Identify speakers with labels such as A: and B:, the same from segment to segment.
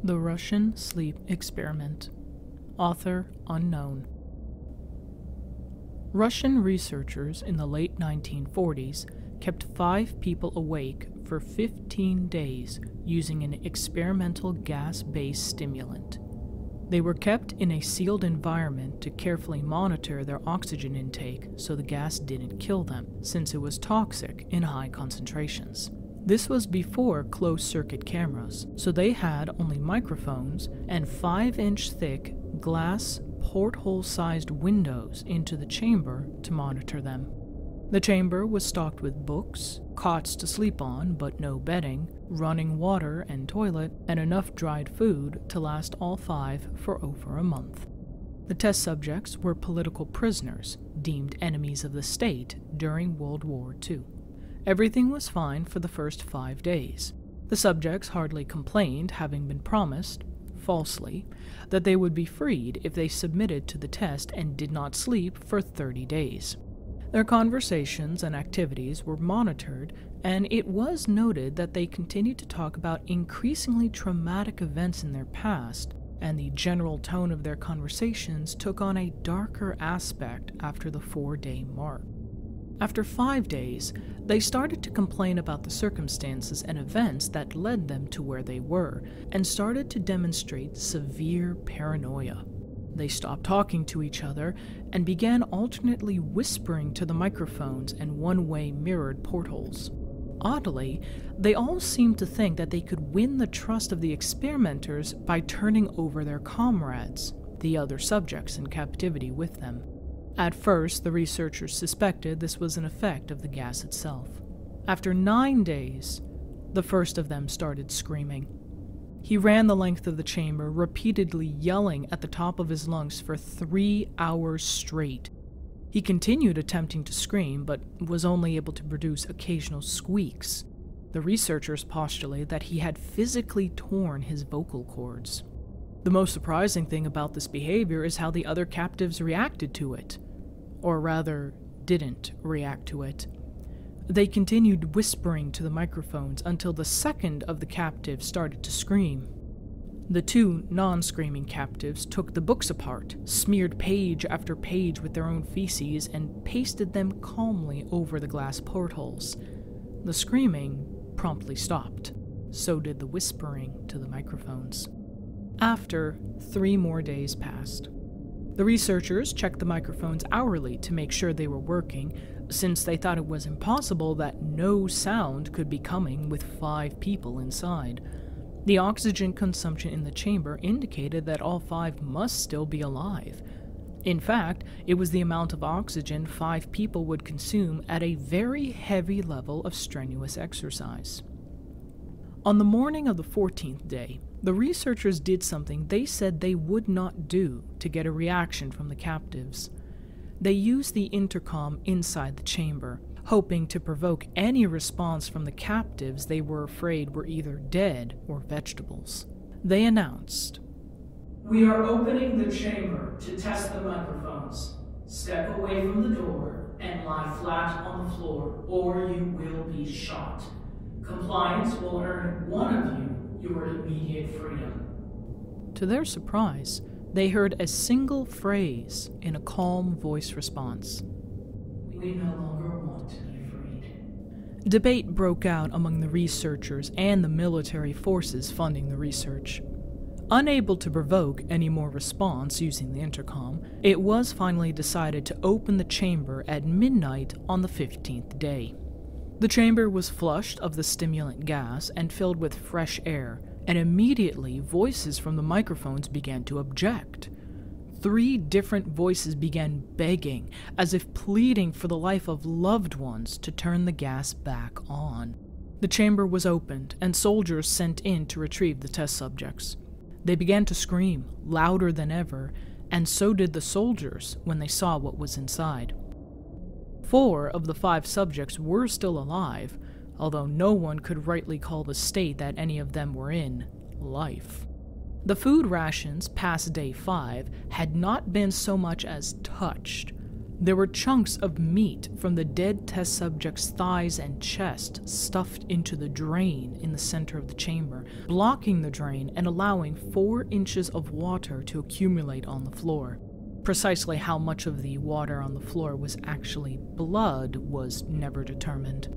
A: The Russian Sleep Experiment. Author unknown. Russian researchers in the late 1940s kept 5 people awake for 15 days using an experimental gas-based stimulant. They were kept in a sealed environment to carefully monitor their oxygen intake so the gas didn't kill them, since it was toxic in high concentrations. This was before closed-circuit cameras, so they had only microphones and 5-inch thick glass porthole-sized windows into the chamber to monitor them. The chamber was stocked with books, cots to sleep on but no bedding, running water and toilet, and enough dried food to last all 5 for over a month. The test subjects were political prisoners, deemed enemies of the state during World War II. Everything was fine for the first 5 days. The subjects hardly complained, having been promised, falsely, that they would be freed if they submitted to the test and did not sleep for 30 days. Their conversations and activities were monitored, and it was noted that they continued to talk about increasingly traumatic events in their past, and the general tone of their conversations took on a darker aspect after the 4-day mark. After 5 days, they started to complain about the circumstances and events that led them to where they were, and started to demonstrate severe paranoia. They stopped talking to each other and began alternately whispering to the microphones and one-way mirrored portholes. Oddly, they all seemed to think that they could win the trust of the experimenters by turning over their comrades, the other subjects in captivity, with them. At first, the researchers suspected this was an effect of the gas itself. After 9 days, the first of them started screaming. He ran the length of the chamber, repeatedly yelling at the top of his lungs for 3 hours straight. He continued attempting to scream, but was only able to produce occasional squeaks. The researchers postulated that he had physically torn his vocal cords. The most surprising thing about this behavior is how the other captives reacted to it. Or rather, didn't react to it. They continued whispering to the microphones until the second of the captives started to scream. The 2 non-screaming captives took the books apart, smeared page after page with their own feces, and pasted them calmly over the glass portholes. The screaming promptly stopped. So did the whispering to the microphones. After 3 more days passed. The researchers checked the microphones hourly to make sure they were working, since they thought it was impossible that no sound could be coming with 5 people inside. The oxygen consumption in the chamber indicated that all 5 must still be alive. In fact, it was the amount of oxygen 5 people would consume at a very heavy level of strenuous exercise. On the morning of the 14th day, the researchers did something they said they would not do to get a reaction from the captives. They used the intercom inside the chamber, hoping to provoke any response from the captives they were afraid were either dead or vegetables. They announced,
B: "We are opening the chamber to test the microphones. Step away from the door and lie flat on the floor, or you will be shot. Compliance will earn one of you your immediate freedom."
A: To their surprise, they heard a single phrase in a calm voice response.
B: "We no longer want to be freed."
A: Debate broke out among the researchers and the military forces funding the research. Unable to provoke any more response using the intercom, it was finally decided to open the chamber at midnight on the 15th day. The chamber was flushed of the stimulant gas and filled with fresh air, and immediately voices from the microphones began to object. 3 different voices began begging, as if pleading for the life of loved ones, to turn the gas back on. The chamber was opened, and soldiers sent in to retrieve the test subjects. They began to scream, louder than ever, and so did the soldiers when they saw what was inside. 4 of the 5 subjects were still alive, although no one could rightly call the state that any of them were in life. The food rations past day 5 had not been so much as touched. There were chunks of meat from the dead test subject's thighs and chest stuffed into the drain in the center of the chamber, blocking the drain and allowing 4 inches of water to accumulate on the floor. Precisely how much of the water on the floor was actually blood was never determined.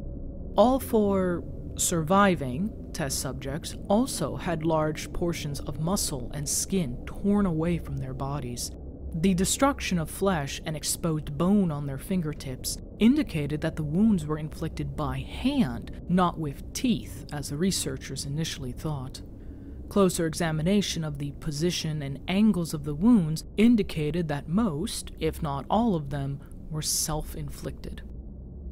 A: All 4 surviving test subjects also had large portions of muscle and skin torn away from their bodies. The destruction of flesh and exposed bone on their fingertips indicated that the wounds were inflicted by hand, not with teeth, as the researchers initially thought. Closer examination of the position and angles of the wounds indicated that most, if not all of them, were self-inflicted.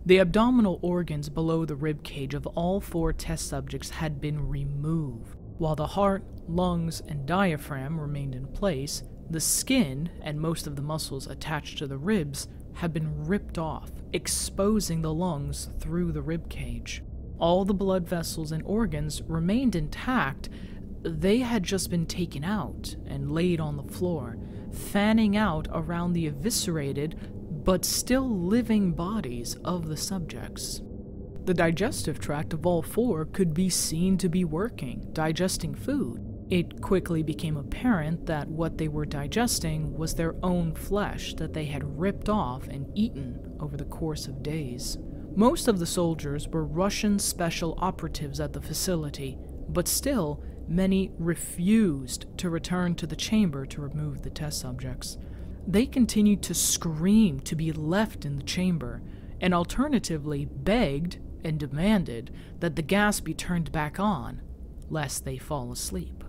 A: The abdominal organs below the rib cage of all 4 test subjects had been removed. While the heart, lungs, and diaphragm remained in place, the skin and most of the muscles attached to the ribs had been ripped off, exposing the lungs through the rib cage. All the blood vessels and organs remained intact. They had just been taken out and laid on the floor, fanning out around the eviscerated but still living bodies of the subjects. The digestive tract of all 4 could be seen to be working, digesting food. It quickly became apparent that what they were digesting was their own flesh that they had ripped off and eaten over the course of days. Most of the soldiers were Russian special operatives at the facility, but still, many refused to return to the chamber to remove the test subjects. They continued to scream to be left in the chamber, and alternatively begged and demanded that the gas be turned back on, lest they fall asleep.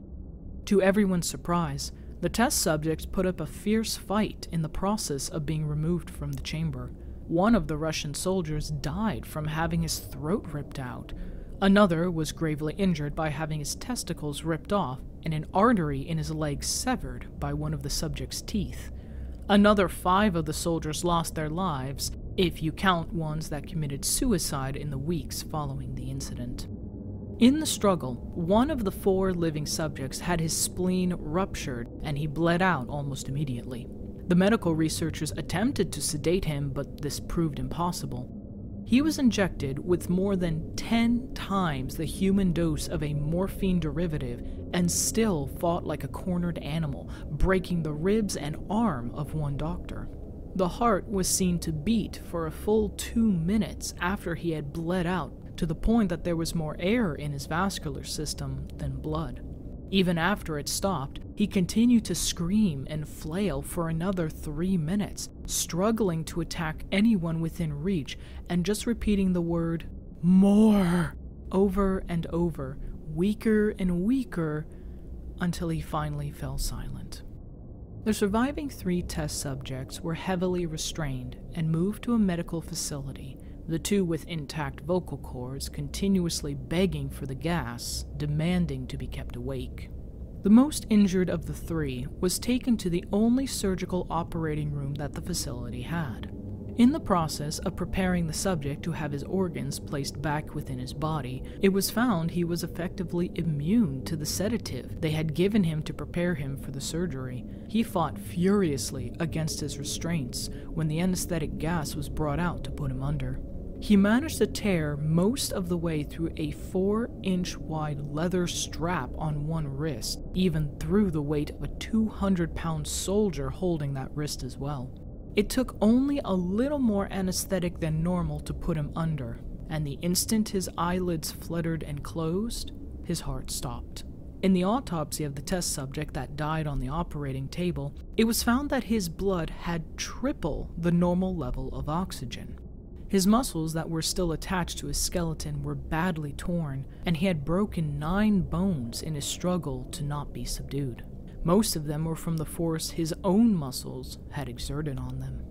A: To everyone's surprise, the test subjects put up a fierce fight in the process of being removed from the chamber. One of the Russian soldiers died from having his throat ripped out. Another was gravely injured by having his testicles ripped off and an artery in his leg severed by one of the subject's teeth. Another 5 of the soldiers lost their lives, if you count ones that committed suicide in the weeks following the incident. In the struggle, one of the 4 living subjects had his spleen ruptured and he bled out almost immediately. The medical researchers attempted to sedate him, but this proved impossible. He was injected with more than 10 times the human dose of a morphine derivative and still fought like a cornered animal, breaking the ribs and arm of one doctor. The heart was seen to beat for a full 2 minutes after he had bled out, to the point that there was more air in his vascular system than blood. Even after it stopped, he continued to scream and flail for another 3 minutes, struggling to attack anyone within reach and just repeating the word, "More," over and over, weaker and weaker, until he finally fell silent. The surviving 3 test subjects were heavily restrained and moved to a medical facility, the 2 with intact vocal cords continuously begging for the gas, demanding to be kept awake. The most injured of the 3 was taken to the only surgical operating room that the facility had. In the process of preparing the subject to have his organs placed back within his body, it was found he was effectively immune to the sedative they had given him to prepare him for the surgery. He fought furiously against his restraints when the anesthetic gas was brought out to put him under. He managed to tear most of the way through a 4-inch wide leather strap on one wrist, even through the weight of a 200-pound soldier holding that wrist as well. It took only a little more anesthetic than normal to put him under, and the instant his eyelids fluttered and closed, his heart stopped. In the autopsy of the test subject that died on the operating table, it was found that his blood had triple the normal level of oxygen. His muscles that were still attached to his skeleton were badly torn, and he had broken 9 bones in his struggle to not be subdued. Most of them were from the force his own muscles had exerted on them.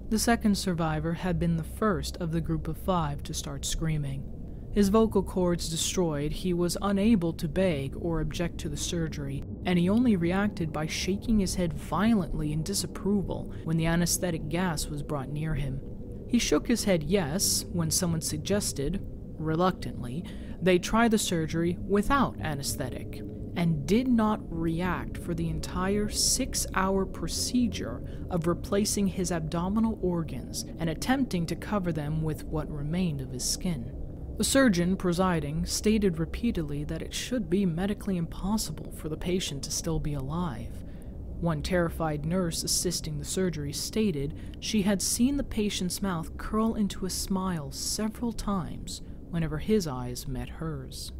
A: The second survivor had been the first of the group of 5 to start screaming. His vocal cords destroyed, he was unable to beg or object to the surgery, and he only reacted by shaking his head violently in disapproval when the anesthetic gas was brought near him. He shook his head yes when someone suggested, reluctantly, they try the surgery without anesthetic, and did not react for the entire 6-hour procedure of replacing his abdominal organs and attempting to cover them with what remained of his skin. The surgeon presiding stated repeatedly that it should be medically impossible for the patient to still be alive. One terrified nurse assisting the surgery stated she had seen the patient's mouth curl into a smile several times whenever his eyes met hers.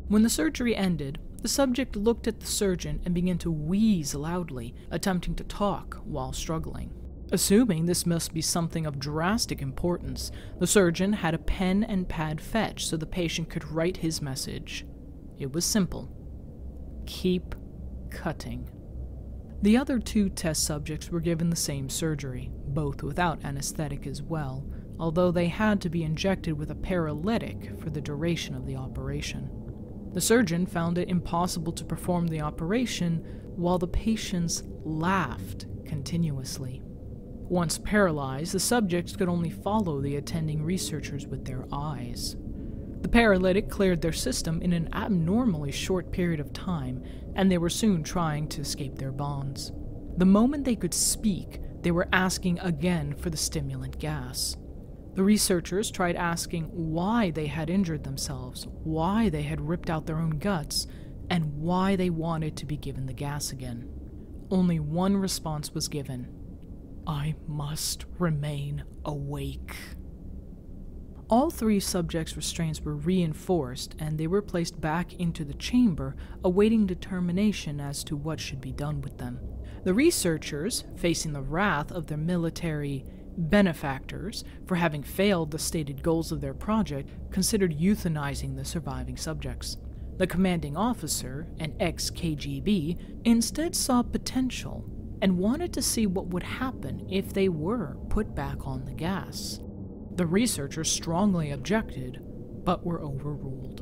A: When the surgery ended, the subject looked at the surgeon and began to wheeze loudly, attempting to talk while struggling. Assuming this must be something of drastic importance, the surgeon had a pen and pad fetched so the patient could write his message. It was simple. Keep cutting. The other 2 test subjects were given the same surgery, both without anesthetic as well, although they had to be injected with a paralytic for the duration of the operation. The surgeon found it impossible to perform the operation while the patients laughed continuously. Once paralyzed, the subjects could only follow the attending researchers with their eyes. The paralytic cleared their system in an abnormally short period of time, and they were soon trying to escape their bonds. The moment they could speak, they were asking again for the stimulant gas. The researchers tried asking why they had injured themselves, why they had ripped out their own guts, and why they wanted to be given the gas again. Only one response was given: "I must remain awake." All 3 subjects' restraints were reinforced, and they were placed back into the chamber, awaiting determination as to what should be done with them. The researchers, facing the wrath of their military benefactors for having failed the stated goals of their project, considered euthanizing the surviving subjects. The commanding officer, an ex-KGB, instead saw potential and wanted to see what would happen if they were put back on the gas. The researchers strongly objected, but were overruled.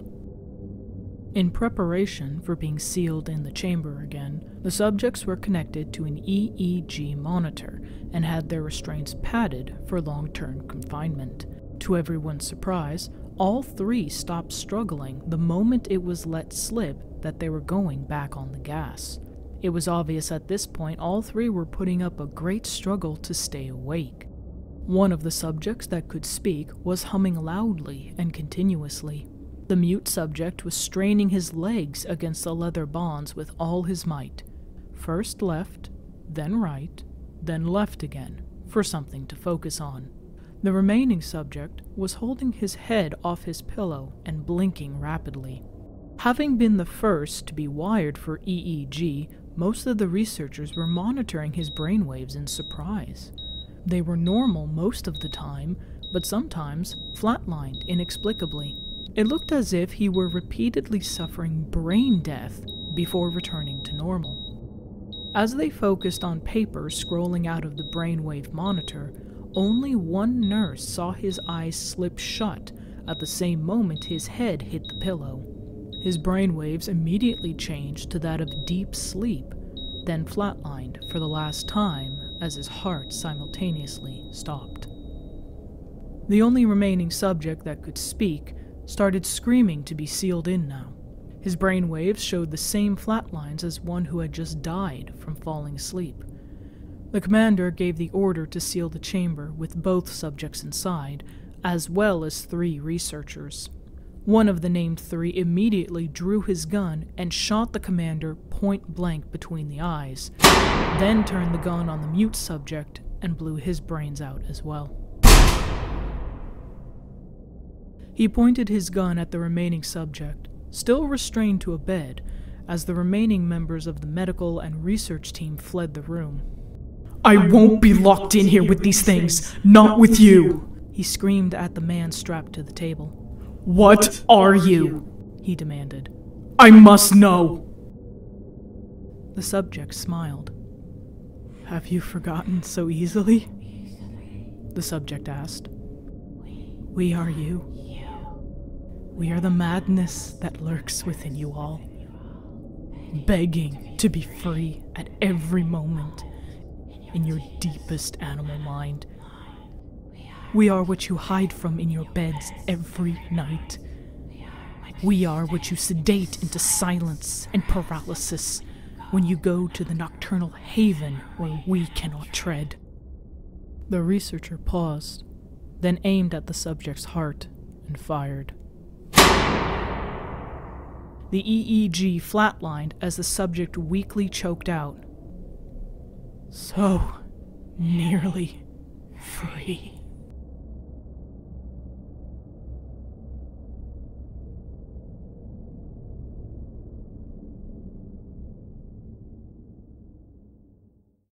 A: In preparation for being sealed in the chamber again, the subjects were connected to an EEG monitor and had their restraints padded for long-term confinement. To everyone's surprise, all 3 stopped struggling the moment it was let slip that they were going back on the gas. It was obvious at this point all 3 were putting up a great struggle to stay awake. One of the subjects that could speak was humming loudly and continuously. The mute subject was straining his legs against the leather bonds with all his might. First left, then right, then left again, for something to focus on. The remaining subject was holding his head off his pillow and blinking rapidly. Having been the first to be wired for EEG, most of the researchers were monitoring his brainwaves in surprise. They were normal most of the time, but sometimes flatlined inexplicably. It looked as if he were repeatedly suffering brain death before returning to normal. As they focused on papers scrolling out of the brainwave monitor, only one nurse saw his eyes slip shut at the same moment his head hit the pillow. His brainwaves immediately changed to that of deep sleep, then flatlined for the last time as his heart simultaneously stopped. The only remaining subject that could speak started screaming to be sealed in now. His brainwaves showed the same flatlines as one who had just died from falling asleep. The commander gave the order to seal the chamber with both subjects inside, as well as 3 researchers. One of the named 3 immediately drew his gun and shot the commander point blank between the eyes, then turned the gun on the mute subject and blew his brains out as well. He pointed his gun at the remaining subject, still restrained to a bed, as the remaining members of the medical and research team fled the room.
C: "I won't be locked in here with these things, not with you!"
A: He screamed at the man strapped to the table.
C: "What are you?"
A: he demanded.
C: "I must know!"
A: The subject smiled. "Have you forgotten so easily?" the subject asked. "We are you. We are the madness that lurks within you all, begging to be free at every moment in your deepest animal mind. We are what you hide from in your beds every night. We are what you sedate into silence and paralysis when you go to the nocturnal haven where we cannot tread. The researcher paused, then aimed at the subject's heart and fired. The EEG flatlined as the subject weakly choked out. So nearly free.